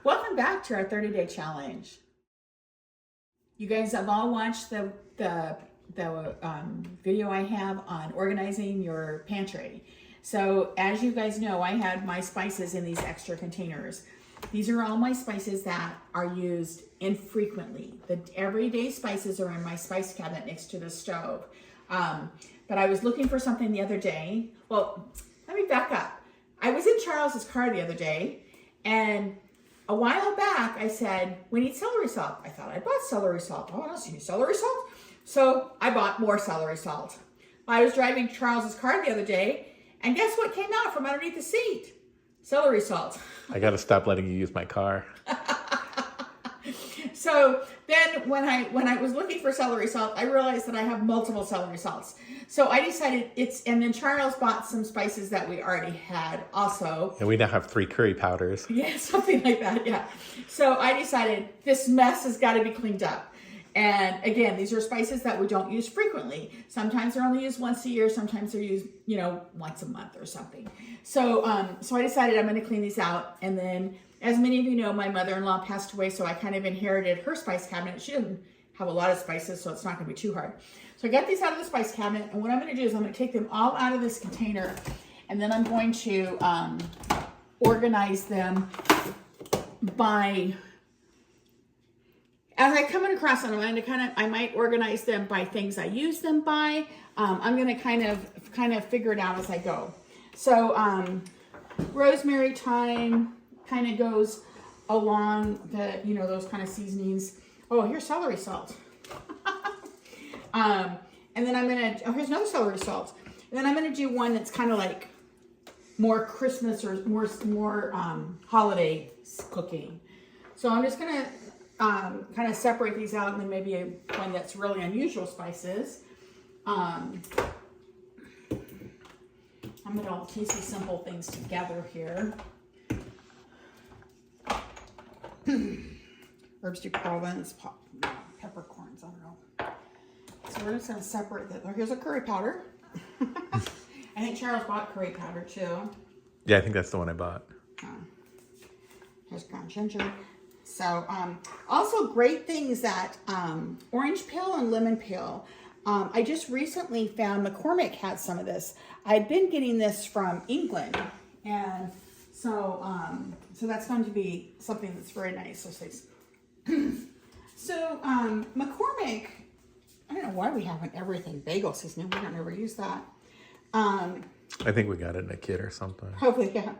Welcome back to our 30-day challenge. You guys have all watched the video I have on organizing your pantry. So as you guys know, I had my spices in these extra containers. These are all my spices that are used infrequently. The everyday spices are in my spice cabinet next to the stove. But I was looking for something the other day. Well, let me back up. I was in Charles's car the other day, and a while back I said, we need celery salt. I thought I bought celery salt. Oh, I don't see any celery salt. So I bought more celery salt. I was driving Charles's car the other day, and guess what came out from underneath the seat? Celery salt. I gotta stop letting you use my car. So then when I was looking for celery salt, I realized that I have multiple celery salts. So I decided and then Charles bought some spices that we already had also. And we now have 3 curry powders. Yeah, something like that, yeah. So I decided this mess has got to be cleaned up. And again, these are spices that we don't use frequently. Sometimes they're only used once a year. Sometimes they're used, once a month or something. So, so I decided I'm going to clean these out. And then, as many of you know, my mother-in-law passed away, so I kind of inherited her spice cabinet. She doesn't have a lot of spices, so it's not going to be too hard. So I got these out of the spice cabinet, and what I'm going to do is I'm going to take them all out of this container, and then I'm going to organize them by... As I come across them, I might organize them by things I use them by. I'm going to kind of figure it out as I go. So rosemary, thyme kind of goes along the, those kind of seasonings. Oh, here's celery salt. And then I'm going to, here's another celery salt. And then I'm going to do one that's kind of like more Christmas or more holiday cooking. So I'm just going to kind of separate these out, and then maybe one that's really unusual spices. I'm going to piece these simple things together here. Herbs de Provence, peppercorns, I don't know. So we're just going to separate that. Here's a curry powder. I think Charles bought curry powder too. Yeah, I think that's the one I bought. Here's ground ginger. So, also great things that orange peel and lemon peel. I just recently found McCormick had some of this. I'd been getting this from England, and so so that's going to be something that's very nice. So McCormick, I don't know why we have an everything bagel seasoning. We don't ever use that. I think we got it in a kit or something. Probably, yeah.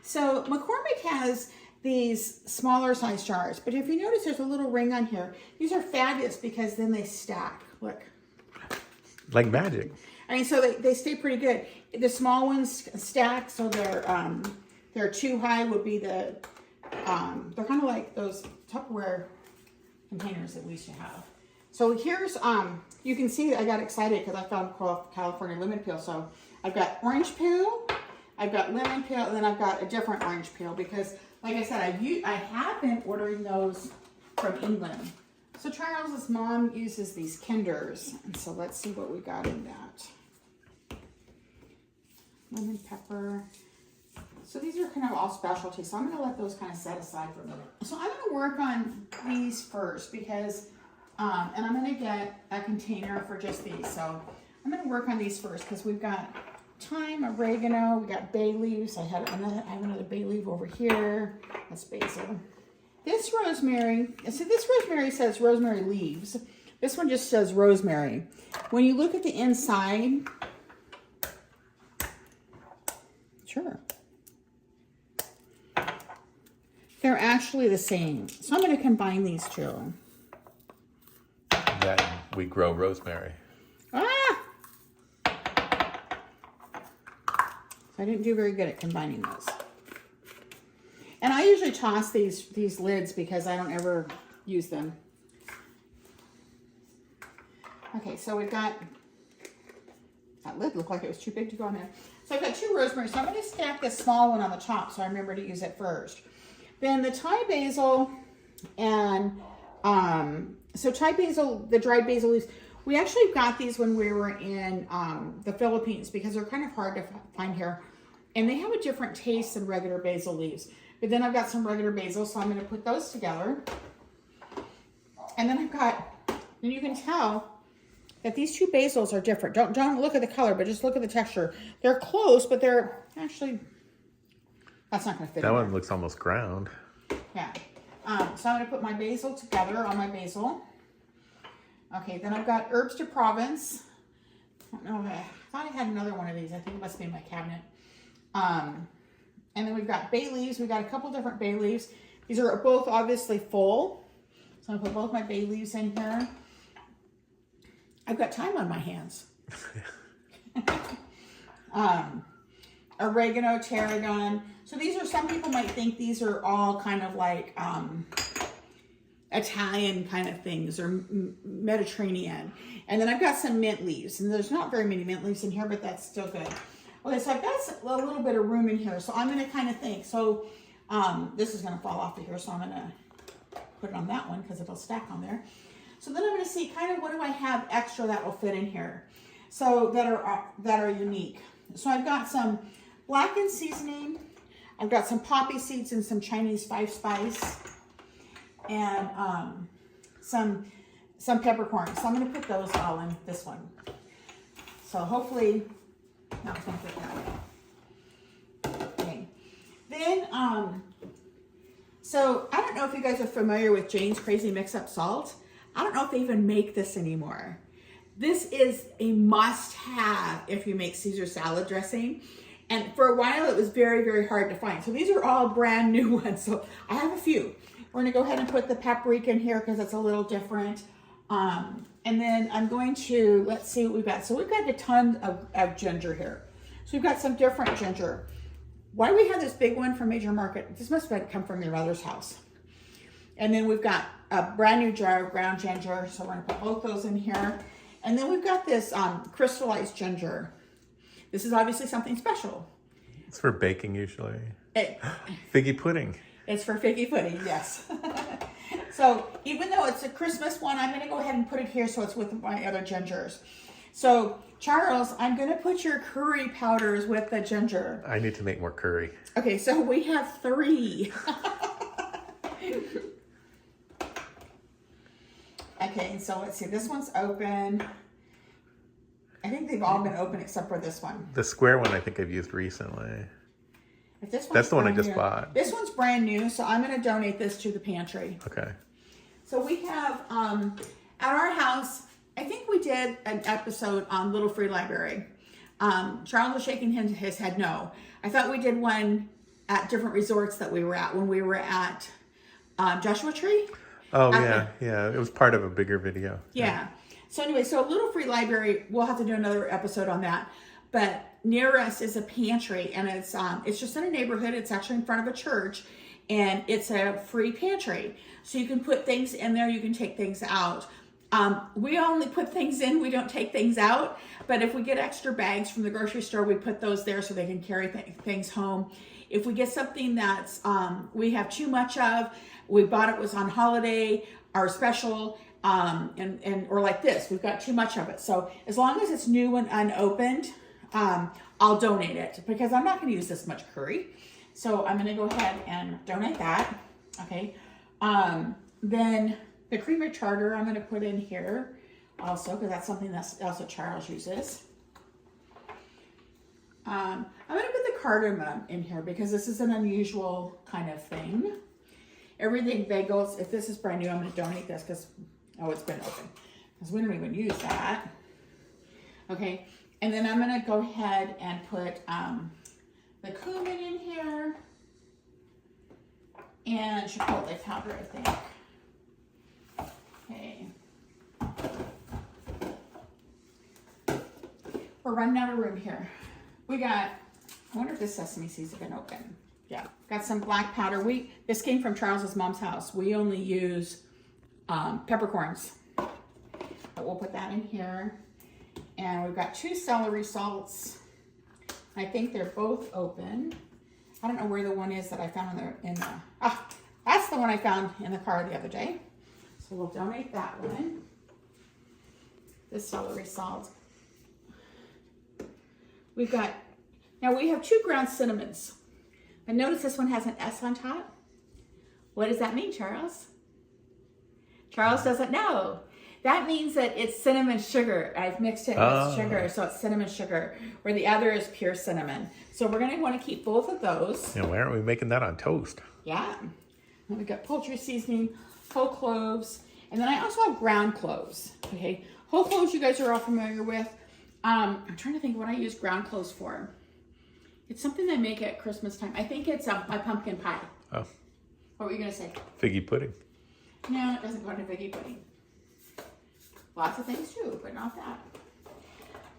So McCormick has these smaller size jars, but if you notice there's a little ring on here. These are fabulous because then they stack. Look. Like magic. I mean, so they stay pretty good. The small ones stack, so they're too high would be the, they're kind of like those Tupperware containers that we used to have. So here's, you can see I got excited because I found California lemon peel. So I've got orange peel, I've got lemon peel, and then I've got a different orange peel because, like I said, I have been ordering those from England. So Charles's mom uses these Kinders, and so let's see what we got in that. Lemon pepper. So these are kind of all specialty, so I'm going to let those kind of set aside for a minute. So I'm going to work on these first because, and I'm going to get a container for just these. So I'm going to work on these first because we've got thyme, oregano, we got bay leaves. I have another bay leaf over here. That's basil. This rosemary, so this rosemary says rosemary leaves. This one just says rosemary. When you look at the inside, sure, they're actually the same. So I'm going to combine these two. That we grow rosemary. Ah! I didn't do very good at combining those. And I usually toss these lids because I don't ever use them. Okay, so we've got, that lid looked like it was too big to go in there. So I've got 2 rosemary. So I'm going to stack this small one on the top so I remember to use it first. Then the Thai basil and, so Thai basil, the dried basil leaves, we actually got these when we were in the Philippines because they're kind of hard to find here. And they have a different taste than regular basil leaves. But then I've got some regular basil, so I'm going to put those together. And then I've got, and you can tell that these two basils are different. Don't look at the color, but just look at the texture. They're close, but they're actually, that's not going to fit. That one looks almost ground. Yeah. So I'm going to put my basil together on my basil. Okay, then I've got herbs de Provence. I don't know, I thought I had another one of these. I think it must be in my cabinet. And then we've got bay leaves. We've got a couple different bay leaves. These are both obviously full. So I'm going to put both my bay leaves in here. I've got time on my hands. Oregano, tarragon. So these are, some people might think these are all kind of like Italian kind of things, or Mediterranean. And then I've got some mint leaves, and there's not very many mint leaves in here, but that's still good. Okay, so I've got a little bit of room in here, so I'm going to kind of think. So this is going to fall off of here, so I'm going to put it on that one because it'll stack on there. So then I'm going to see kind of what do I have extra that will fit in here, so that are unique. So I've got some blackened seasoning. I've got some poppy seeds and some Chinese 5 spice, and some peppercorns. So I'm going to put those all in this one. So hopefully, no, it's going to fit that. Okay. Then, so I don't know if you guys are familiar with Jane's Crazy Mix-Up Salt. I don't know if they even make this anymore. This is a must-have if you make Caesar salad dressing. And for a while, it was very, very hard to find. So these are all brand new ones. So I have a few. We're going to go ahead and put the paprika in here because it's a little different. And then I'm going to, let's see what we've got. So we've got a ton of ginger here. So we've got some different ginger. Why do we have this big one from Major Market? This must have come from your mother's house. And then we've got a brand new jar of ground ginger. So we're going to put both those in here. And then we've got this crystallized ginger. This is obviously something special. It's for baking usually. Figgy pudding. It's for figgy pudding, yes. So even though it's a Christmas one, I'm going to go ahead and put it here so it's with my other gingers. So Charles, I'm going to put your curry powders with the ginger. I need to make more curry. Okay, so we have 3. Okay, so let's see. This one's open. I think they've all been open except for this one. The square one I think I've used recently. If this That's the one I brand just new, bought. This one's brand new, so I'm going to donate this to the pantry. Okay. So we have, at our house, I think we did an episode on Little Free Library. Charles was shaking his head no. I thought we did one at different resorts that we were at when we were at Joshua Tree. Oh, yeah. It was part of a bigger video. Yeah. So anyway, so Little Free Library, we'll have to do another episode on that. But near us is a pantry, and it's just in a neighborhood. It's actually in front of a church, and it's a free pantry. So you can put things in there. You can take things out. We only put things in. We don't take things out. But if we get extra bags from the grocery store, we put those there so they can carry things home. If we get something that's we have too much of, we bought it was on holiday or special, or like this, we've got too much of it. So as long as it's new and unopened, I'll donate it because I'm not going to use this much curry. So I'm going to go ahead and donate that. Okay. Then the cream of tartar I'm going to put in here also because that's something that's also Charles uses. I'm going to put the cardamom in here because this is an unusual kind of thing. Everything bagels, if this is brand new, I'm going to donate this because, it's been open. Because we don't even use that. Okay, and then I'm going to go ahead and put the cumin in here. And chipotle powder, I think. Okay. We're running out of room here. We got, I wonder if this sesame seeds have been open. Yeah, got some black powder. This came from Charles's mom's house. We only use peppercorns. But we'll put that in here. And we've got 2 celery salts. I think they're both open. I don't know where the one is that I found that's the one I found in the car the other day. So we'll donate that one. This celery salt. Now we have 2 ground cinnamons. But notice this one has an S on top. What does that mean, Charles? Charles doesn't know. That means that it's cinnamon sugar. I've mixed it with sugar, so it's cinnamon sugar, where the other is pure cinnamon. So we're going to want to keep both of those. And why aren't we making that on toast? Yeah. And we've got poultry seasoning, whole cloves, and then I also have ground cloves. Okay, whole cloves you guys are all familiar with. I'm trying to think what I use ground cloves for. It's something I make at Christmas time. I think it's my pumpkin pie. Oh. What were you going to say? Figgy pudding. No, it doesn't go into figgy pudding. Lots of things too, but not that.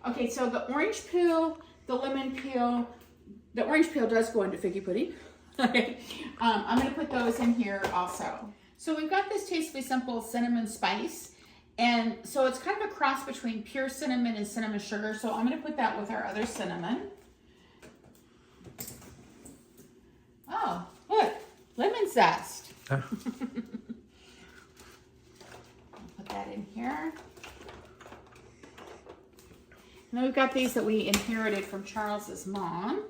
Okay, so the orange peel, the lemon peel, the orange peel does go into figgy pudding. Okay, I'm going to put those in here also. So we've got this Tastefully Simple cinnamon spice. And so it's kind of a cross between pure cinnamon and cinnamon sugar. So I'm going to put that with our other cinnamon. Oh, look, lemon zest. Put that in here. And then we've got these that we inherited from Charles's mom.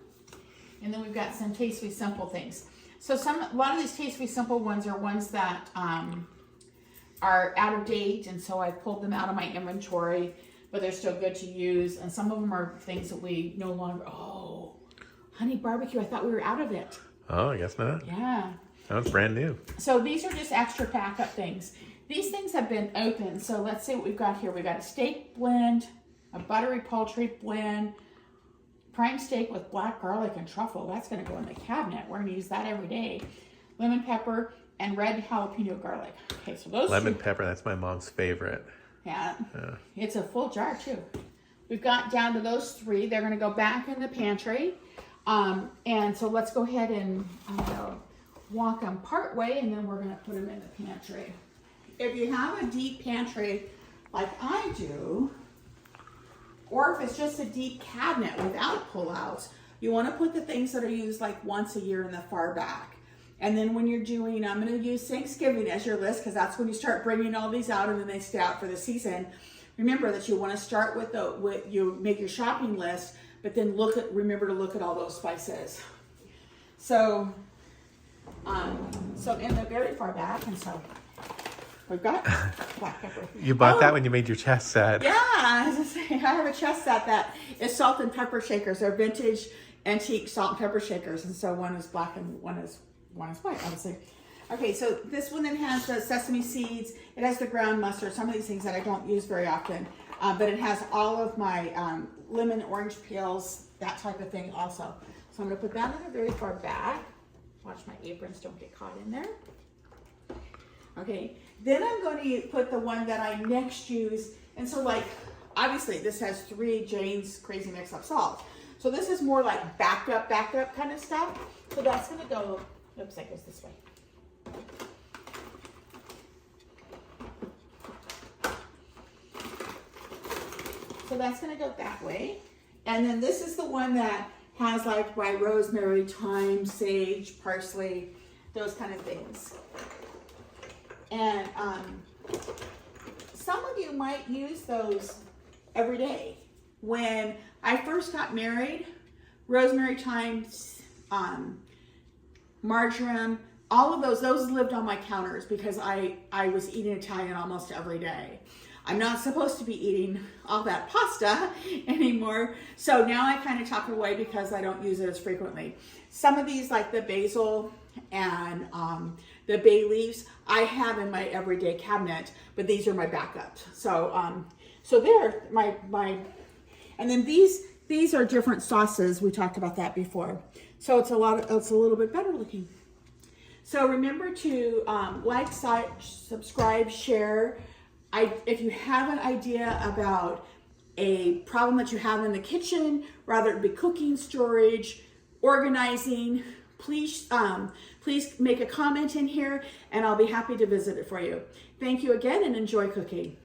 And then we've got some Tastefully Simple things. So a lot of these Tastefully Simple ones are ones that are out of date, and so I pulled them out of my inventory, but they're still good to use. And some of them are things that we no longer. Oh, honey barbecue! I thought we were out of it. Oh, I guess not. Yeah. That was brand new. So these are just extra pack-up things. These things have been opened. So let's see what we've got here. We've got a steak blend, a buttery poultry blend, prime steak with black garlic and truffle. That's going to go in the cabinet. We're going to use that every day. Lemon pepper and red jalapeno garlic. Okay, so those lemon pepper, that's my mom's favorite. Yeah. It's a full jar too. We've got down to those three. They're going to go back in the pantry. And so let's go ahead and walk them part way, and then we're going to put them in the pantry. If you have a deep pantry like I do, or if it's just a deep cabinet without pullouts, you want to put the things that are used like once a year in the far back. And then when you're doing, I'm going to use Thanksgiving as your list, because that's when you start bringing all these out, and then they stay out for the season. Remember that you want to start with you make your shopping list, but then remember to look at all those spices. So in the very far back, and so we've got black pepper. You bought that when you made your chest set. Yeah, I was gonna say, I have a chest set that is salt and pepper shakers. They're vintage antique salt and pepper shakers, and so one is black and one is white, obviously. Okay, so this one then has the sesame seeds. It has the ground mustard, some of these things that I don't use very often, but it has all of my lemon, orange peels, that type of thing also. So I'm gonna put that in the very far back. Watch my aprons don't get caught in there. Okay, then I'm going to put the one that I next use. And so like, obviously this has 3 Jane's Crazy Mix Up Salt. So this is more like backed up kind of stuff. So that's going to go, oops, that goes this way. So that's going to go that way. And then this is the one that has like my rosemary, thyme, sage, parsley, those kind of things. And some of you might use those every day. When I first got married, rosemary, thyme, marjoram, all of those lived on my counters because I was eating Italian almost every day. I'm not supposed to be eating all that pasta anymore. So now I kind of tuck it away because I don't use it as frequently. Some of these, like the basil and the bay leaves, I have in my everyday cabinet, but these are my backups. So so they're my, and then these are different sauces. We talked about that before. So it's a little bit better looking. So remember to like, subscribe, share. If you have an idea about a problem that you have in the kitchen, whether it be cooking, storage, organizing, please make a comment in here and I'll be happy to visit it for you. Thank you again and enjoy cooking.